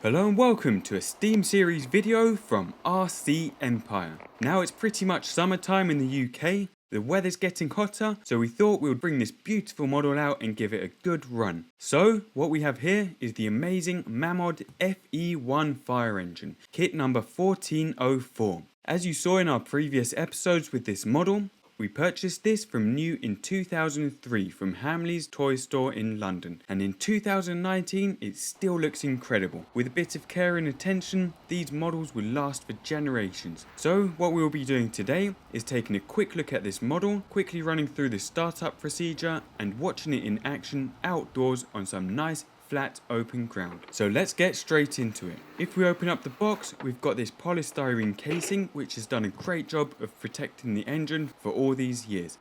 Hello and welcome to a Steam series video from RC Empire. Now it's pretty much summertime in the UK, the weather's getting hotter, so we thought we would bring this beautiful model out and give it a good run. So what we have here is the amazing Mamod FE1 Fire Engine, kit number 1404. As you saw in our previous episodes with this model, we purchased this from new in 2003 from Hamley's toy store in London, and in 2019 it still looks incredible. With a bit of care and attention, these models will last for generations. So what we will be doing today is taking a quick look at this model, quickly running through the startup procedure and watching it in action outdoors on some nice flat open ground. So let's get straight into it. If we open up the box, we've got this polystyrene casing which has done a great job of protecting the engine for all these years.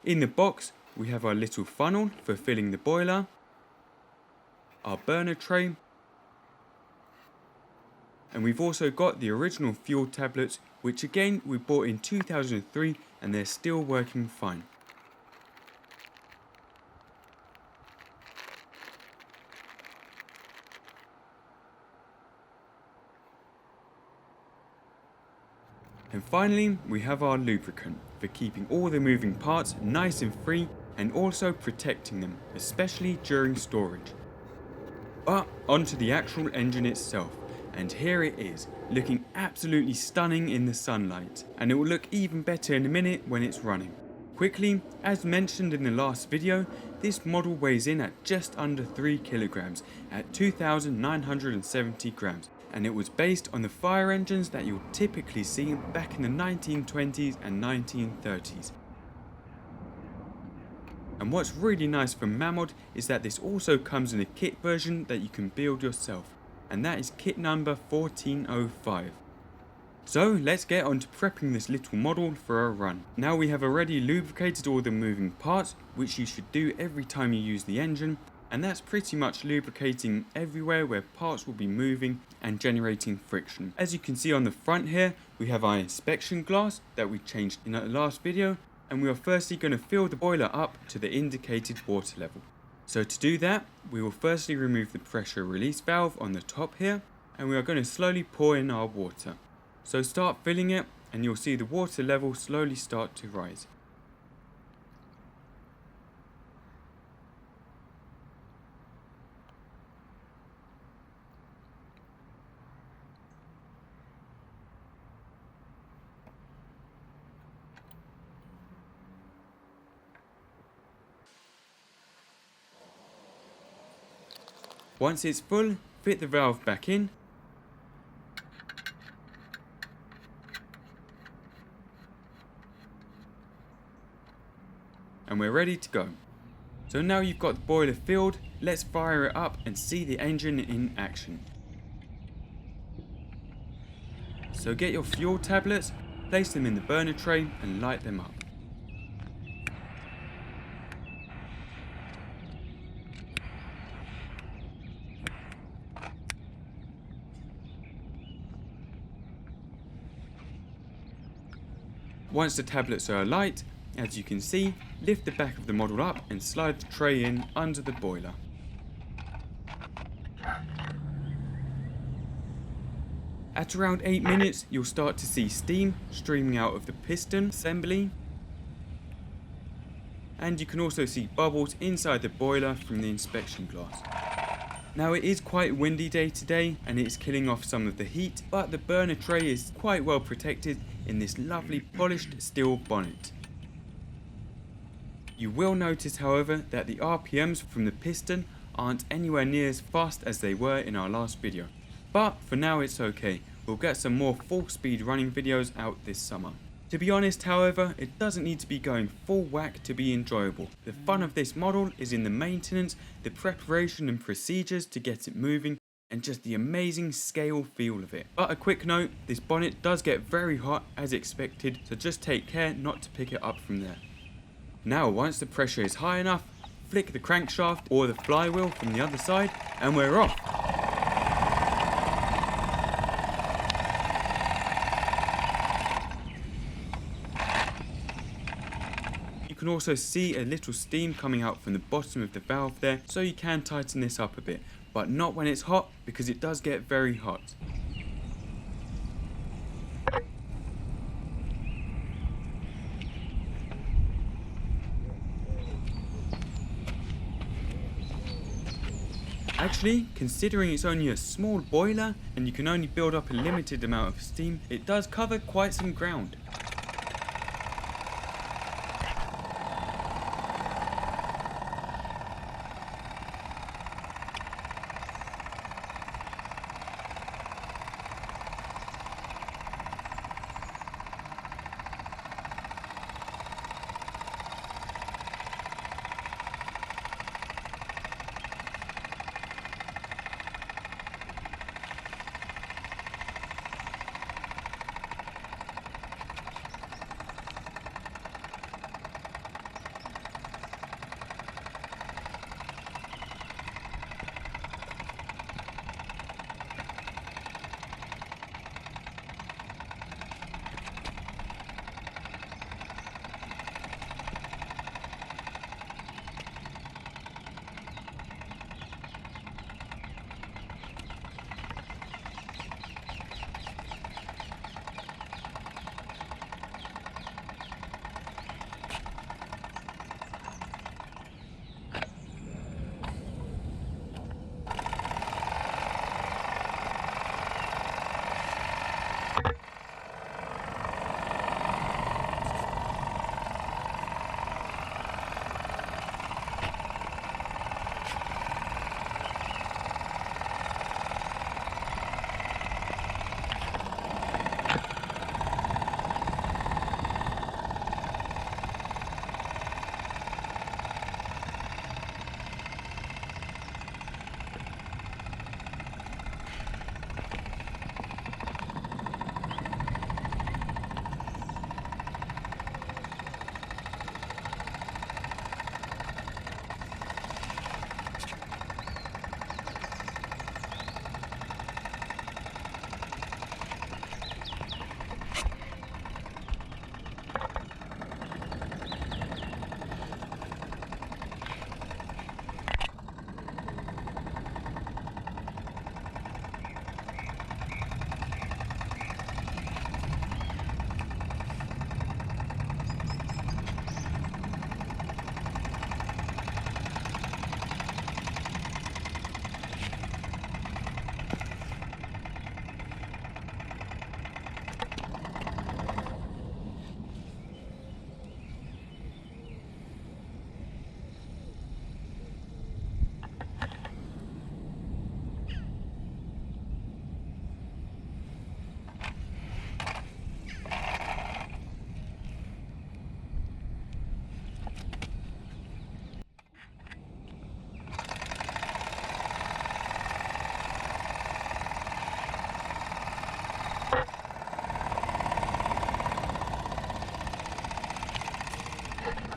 In the box we have our little funnel for filling the boiler, our burner tray, and we've also got the original fuel tablets which again we bought in 2003 and they're still working fine. And finally, we have our lubricant for keeping all the moving parts nice and free and also protecting them, especially during storage. But onto the actual engine itself, and here it is, looking absolutely stunning in the sunlight, and it will look even better in a minute when it's running. Quickly, as mentioned in the last video, this model weighs in at just under 3 kilograms at 2,970 grams. And it was based on the fire engines that you'll typically see back in the 1920s and 1930s. And what's really nice from Mamod is that this also comes in a kit version that you can build yourself, and that is kit number 1405. So let's get on to prepping this little model for a run. Now we have already lubricated all the moving parts, which you should do every time you use the engine. And that's pretty much lubricating everywhere where parts will be moving and generating friction. As you can see on the front here, we have our inspection glass that we changed in our last video, and we are firstly going to fill the boiler up to the indicated water level. So to do that, we will firstly remove the pressure release valve on the top here, and we are going to slowly pour in our water. So start filling it and you'll see the water level slowly start to rise. Once it's full, fit the valve back in. And we're ready to go. So now you've got the boiler filled, let's fire it up and see the engine in action. So get your fuel tablets, place them in the burner tray and light them up. Once the tablets are alight, as you can see, lift the back of the model up and slide the tray in under the boiler. At around 8 minutes, you'll start to see steam streaming out of the piston assembly. And you can also see bubbles inside the boiler from the inspection glass. Now it is quite a windy day today and it's killing off some of the heat, but the burner tray is quite well protected in this lovely polished steel bonnet. You will notice however that the RPMs from the piston aren't anywhere near as fast as they were in our last video. But for now it's okay, we'll get some more full speed running videos out this summer. To be honest however, it doesn't need to be going full whack to be enjoyable. The fun of this model is in the maintenance, the preparation and procedures to get it moving, and just the amazing scale feel of it. But a quick note, this bonnet does get very hot as expected, so just take care not to pick it up from there. Now once the pressure is high enough, flick the crankshaft or the flywheel from the other side and we're off. You can also see a little steam coming out from the bottom of the valve there, so you can tighten this up a bit. but not when it's hot, because it does get very hot. Actually, considering it's only a small boiler and you can only build up a limited amount of steam, it does cover quite some ground.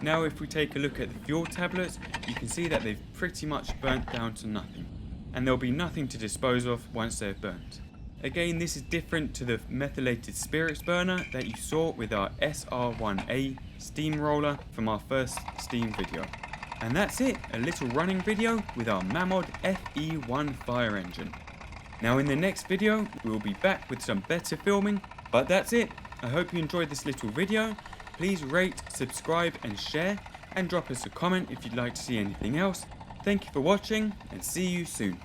Now if we take a look at the fuel tablets, you can see that they've pretty much burnt down to nothing, and there'll be nothing to dispose of once they're burnt. Again, this is different to the methylated spirits burner that you saw with our SR1A steamroller from our first steam video. And that's it, a little running video with our Mamod FE1 Fire Engine. Now in the next video, we'll be back with some better filming, but that's it. I hope you enjoyed this little video. Please rate, subscribe and share, and drop us a comment if you'd like to see anything else. Thank you for watching, and see you soon.